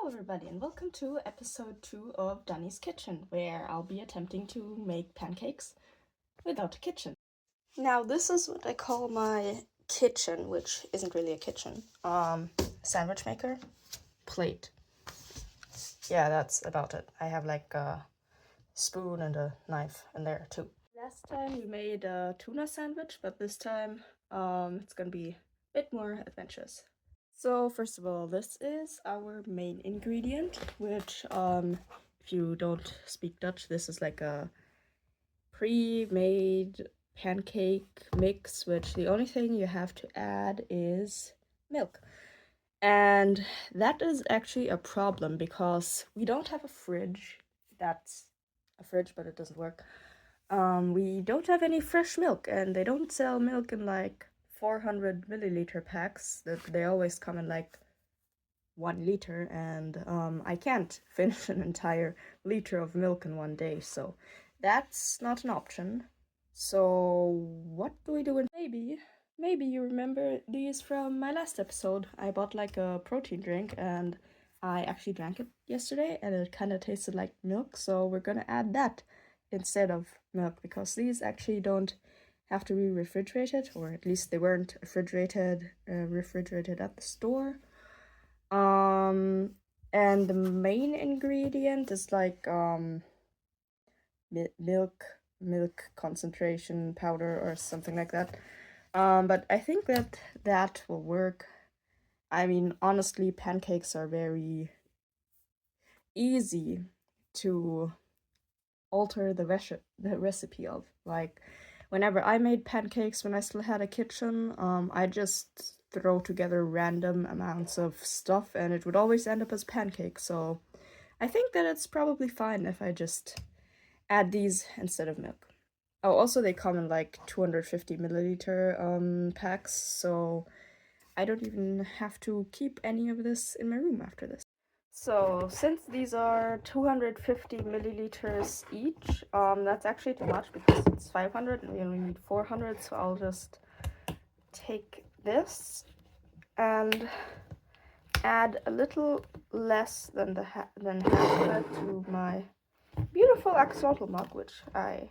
everybody, and welcome to episode 2 of Dani's Kitchen, where I'll be attempting to make pancakes without a kitchen. Now, this is what I call my kitchen, which isn't really a kitchen. Sandwich maker, plate. Yeah, that's about it. I have like a spoon and a knife in there too. Last time we made a tuna sandwich, but this time it's gonna be a bit more adventurous. So first of all, this is our main ingredient, which if you don't speak Dutch, this is like a pre-made pancake mix, which the only thing you have to add is milk. And that is actually a problem because we don't have a fridge. That's a fridge, but it doesn't work. We don't have any fresh milk, and they don't sell milk in like 400 milliliter packs. They always come in like 1 liter, and I can't finish an entire liter of milk in one day, so that's not an option. So what do we do? And maybe you remember these from my last episode. I bought like a protein drink, and I actually drank it yesterday, and it kind of tasted like milk, so we're gonna add that instead of milk, because these actually don't have to be refrigerated, or at least they weren't refrigerated at the store. And the main ingredient is like milk concentration powder or something like that. But I think that will work. I mean, honestly, pancakes are very easy to alter the recipe of. Like, whenever I made pancakes when I still had a kitchen, I just throw together random amounts of stuff and it would always end up as pancakes. So I think that it's probably fine if I just add these instead of milk. Oh, also they come in like 250 milliliter packs, so I don't even have to keep any of this in my room after this. So since these are 250 milliliters each, that's actually too much because it's 500 and we only need 400, so I'll just take this and add a little less than half of it to my beautiful axolotl mug, which I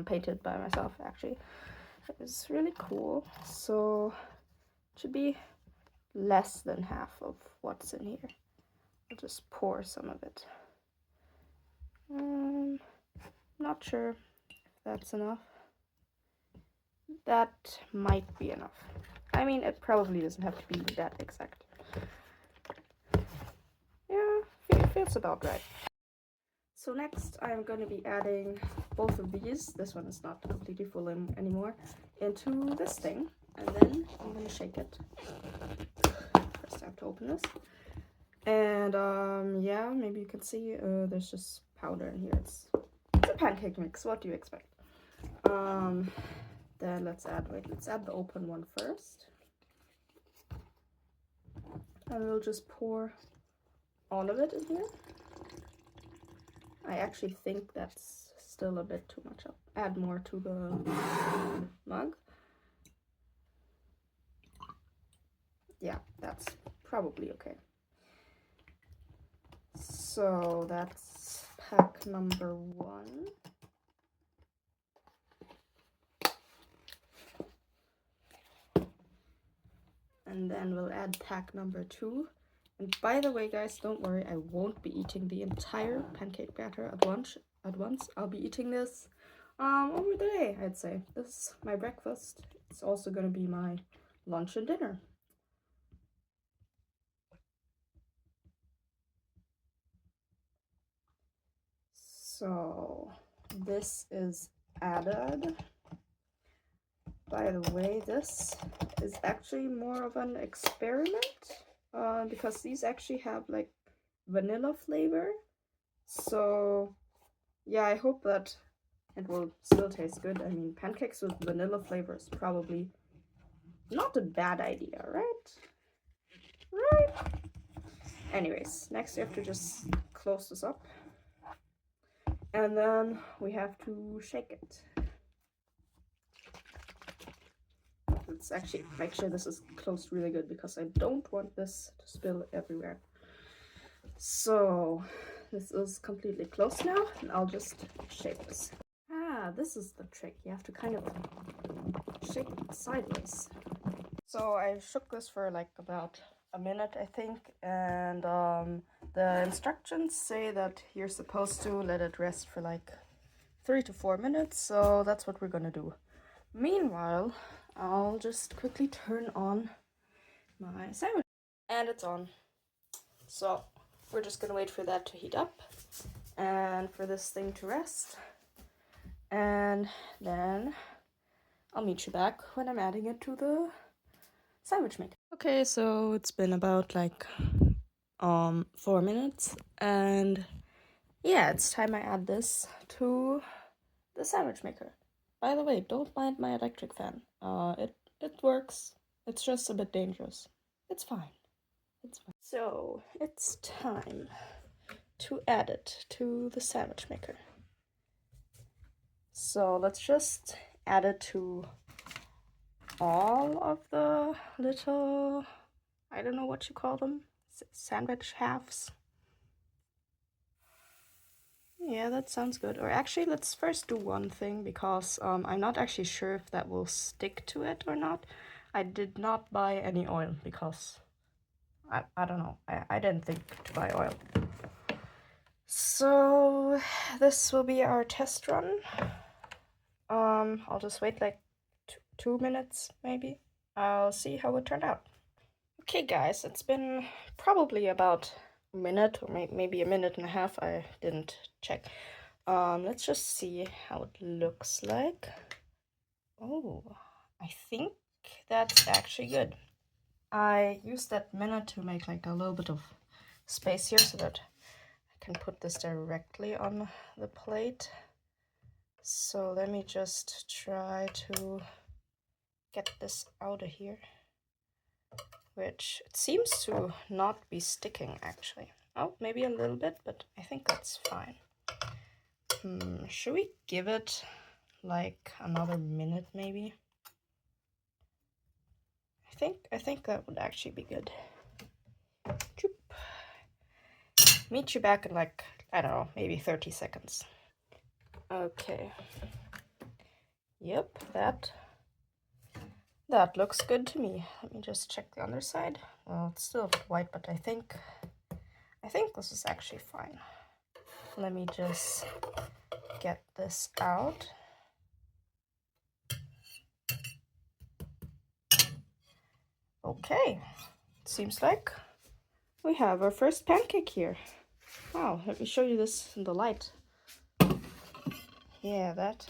painted by myself actually. It's really cool. So it should be less than half of what's in here. I'll just pour some of it. Not sure if that's enough. That might be enough. I mean, it probably doesn't have to be that exact. Yeah, it feels about right. So next I'm going to be adding both of these, this one is not completely full anymore, into this thing, and then I'm going to shake it. First I have to open this. And yeah, maybe you can see there's just powder in here. It's a pancake mix, what do you expect? Then let's add the open one first. And we'll just pour all of it in here. I actually think that's still a bit too much. I'll add more to the mug. Yeah, that's probably okay. So that's pack number 1. And then we'll add pack number 2. And by the way, guys, don't worry, I won't be eating the entire pancake batter at once. I'll be eating this over the day, I'd say. This is my breakfast. It's also gonna be my lunch and dinner. So this is added. By the way, this is actually more of an experiment because these actually have like vanilla flavor. So yeah, I hope that it will still taste good. I mean, pancakes with vanilla flavor is probably not a bad idea, right? Right? Anyways, next we have to just close this up. And then we have to shake it. Let's actually make sure this is closed really good because I don't want this to spill everywhere. So this is completely closed now, and I'll just shake this. Ah, this is the trick. You have to kind of shake it sideways. So I shook this for like about a minute, I think, and the instructions say that you're supposed to let it rest for like 3 to 4 minutes, so that's what we're gonna do. Meanwhile, I'll just quickly turn on my sandwich. And it's on. So we're just gonna wait for that to heat up and for this thing to rest. And then I'll meet you back when I'm adding it to the sandwich maker. Okay, so it's been about like 4 minutes, and yeah, it's time I add this to the sandwich maker. By the way, don't mind my electric fan. It works. It's just a bit dangerous. It's fine. It's fine. So it's time to add it to the sandwich maker. So let's just add it to all of the little, I don't know what you call them, sandwich halves. Yeah, that sounds good. Or actually, let's first do one thing, because I'm not actually sure if that will stick to it or not. I did not buy any oil because I don't know. I didn't think to buy oil. So this will be our test run. I'll just wait like 2 minutes maybe. I'll see how it turned out. Okay guys, it's been probably about a minute or maybe a minute and a half. I didn't check. Let's just see how it looks like. Oh, I think that's actually good. I used that minute to make like a little bit of space here so that I can put this directly on the plate. So let me just try to get this out of here, which it seems to not be sticking actually. Oh, maybe a little bit, but I think that's fine. Should we give it like another minute maybe? I think that would actually be good. Choop. Meet you back in like, I don't know, maybe 30 seconds. Okay. Yep, that looks good to me. Let me just check the other side. Well, it's still a bit white, but I think this is actually fine. Let me just get this out. Okay, seems like we have our first pancake here. Wow, let me show you this in the light. Yeah, let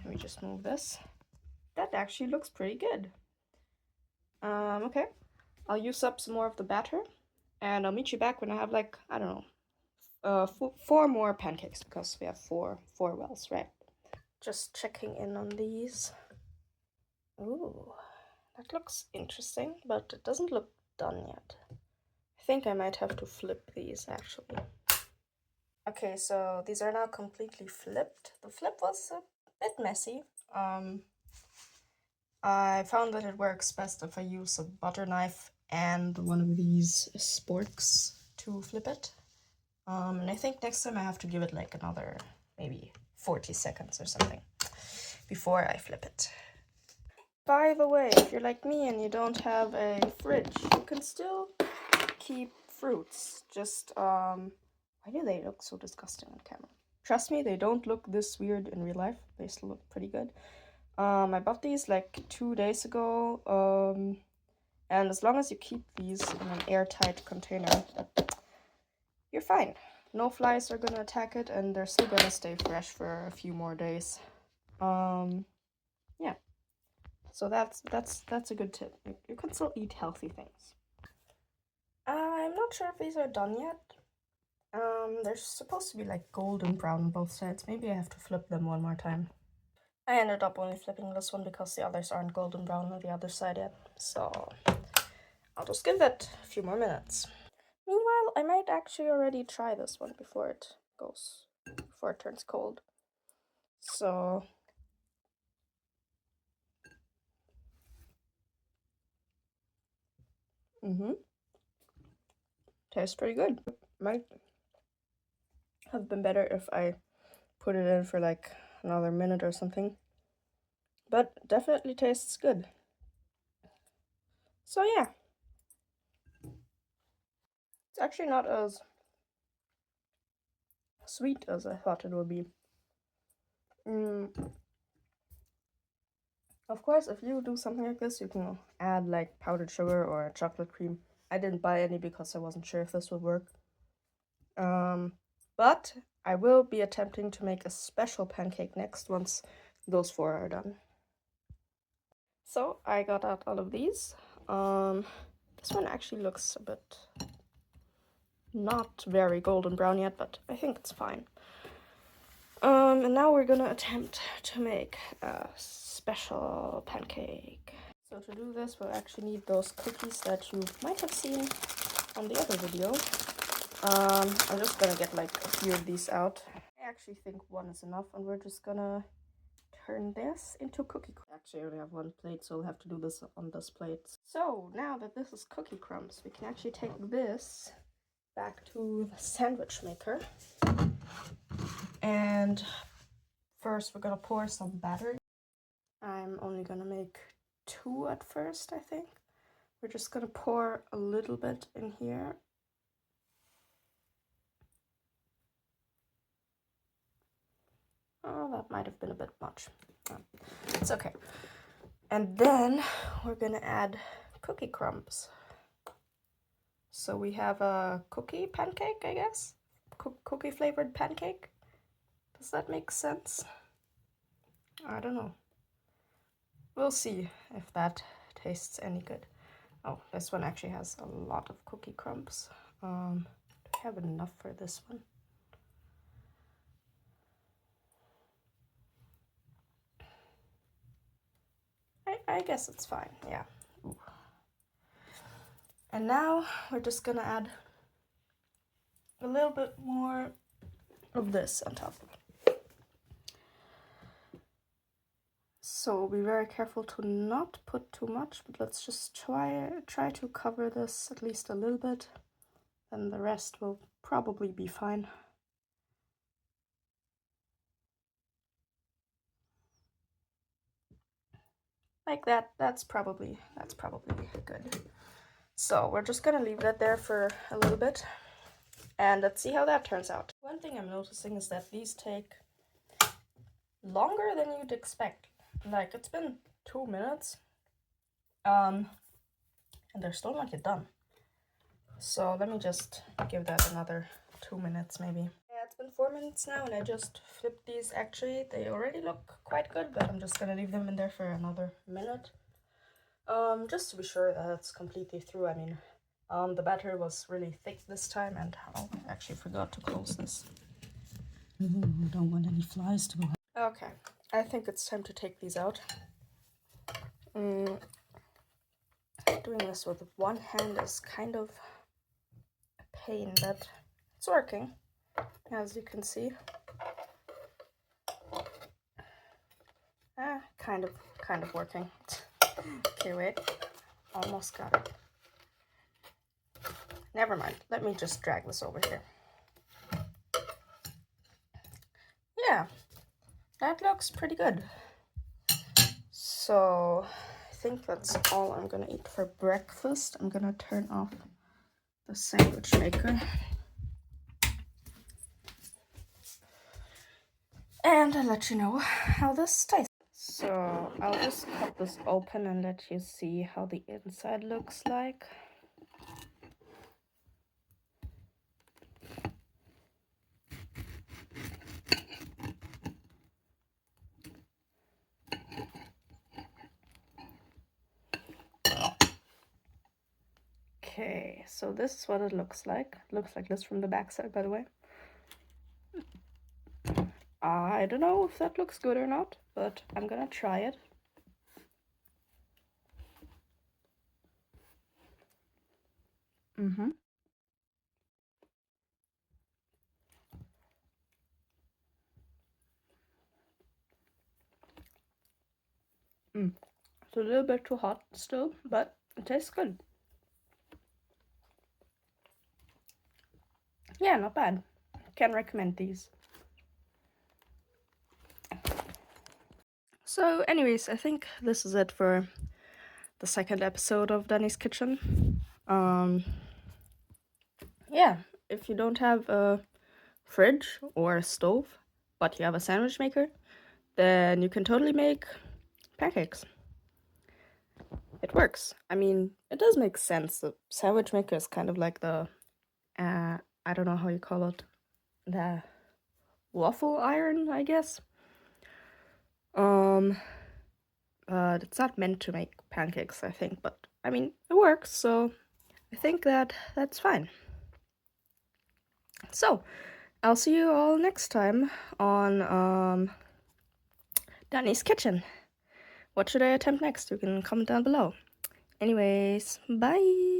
me just move this. That actually looks pretty good. Okay, I'll use up some more of the batter, and I'll meet you back when I have like, I don't know, 4 more pancakes, because we have four wells, right? Just checking in on these. Ooh, that looks interesting, but it doesn't look done yet. I think I might have to flip these actually. Okay, so these are now completely flipped. The flip was a bit messy. I found that it works best if I use a butter knife and one of these sporks to flip it. And I think next time I have to give it like another maybe 40 seconds or something before I flip it. By the way, if you're like me and you don't have a fridge, you can still keep fruits. Just, why do they look so disgusting on camera? Trust me, they don't look this weird in real life. They still look pretty good. I bought these like 2 days ago, and as long as you keep these in an airtight container, you're fine. No flies are gonna attack it, and they're still gonna stay fresh for a few more days. Yeah. So that's a good tip. You can still eat healthy things. I'm not sure if these are done yet. They're supposed to be like golden brown on both sides. Maybe I have to flip them one more time. I ended up only flipping this one because the others aren't golden brown on the other side yet. So I'll just give it a few more minutes. Meanwhile, I might actually already try this one before it turns cold. So tastes pretty good. Might have been better if I put it in for like another minute or something, but definitely tastes good. So yeah, it's actually not as sweet as I thought it would be. Of course, if you do something like this, you can add like powdered sugar or chocolate cream. I didn't buy any because I wasn't sure if this would work. But I will be attempting to make a special pancake next once those 4 are done. So I got out all of these. This one actually looks a bit not very golden brown yet, but I think it's fine. And now we're gonna attempt to make a special pancake. So to do this, we'll actually need those cookies that you might have seen on the other video. I'm just gonna get like a few of these out. I actually think one is enough, and we're just gonna turn this into cookie crumbs. Actually, I only have one plate, so we'll have to do this on this plate. So now that this is cookie crumbs, we can actually take this back to the sandwich maker. And first we're gonna pour some batter. I'm only gonna make 2 at first, I think. We're just gonna pour a little bit in here. Oh, that might have been a bit much. Oh, it's okay. And then we're gonna add cookie crumbs. So we have a cookie pancake, I guess? Cookie flavored pancake? Does that make sense? I don't know. We'll see if that tastes any good. Oh, this one actually has a lot of cookie crumbs. Do I have enough for this one? I guess it's fine, yeah. Ooh. And now we're just gonna add a little bit more of this on top. So be very careful to not put too much, but let's just try to cover this at least a little bit, and the rest will probably be fine. Like that, that's probably good. So we're just gonna leave that there for a little bit, and let's see how that turns out. One thing I'm noticing is that these take longer than you'd expect. Like, it's been 2 minutes, and they're still not yet done. So let me just give that another 2 minutes maybe. Yeah, it's been 4 minutes now, and I just flipped these. Actually, they already look quite good, but I'm just gonna leave them in there for another minute. Just to be sure that it's completely through. I mean, the batter was really thick this time, and I actually forgot to close this. Ooh, don't want any flies to go. Okay, I think it's time to take these out. Doing this with one hand is kind of a pain, but it's working, as you can see. Kind of working. Okay, wait. Almost got it. Never mind. Let me just drag this over here. Yeah, that looks pretty good. So I think that's all I'm gonna eat for breakfast. I'm gonna turn off the sandwich maker. And I'll let you know how this tastes. So I'll just cut this open and let you see how the inside looks like. Okay, so this is what it looks like. It looks like this from the backside, by the way. I don't know if that looks good or not, but I'm gonna try it. It's a little bit too hot still, but it tastes good. Yeah, not bad. Can recommend these. So anyways, I think this is it for the second episode of Dani's Kitchen. Yeah, if you don't have a fridge or a stove, but you have a sandwich maker, then you can totally make pancakes. It works. I mean, it does make sense. The sandwich maker is kind of like the, I don't know how you call it, the waffle iron, I guess. But it's not meant to make pancakes, I think, but I mean, it works, so I think that's fine. So, I'll see you all next time on Dani's Kitchen. What should I attempt next? You can comment down below. Anyways, bye!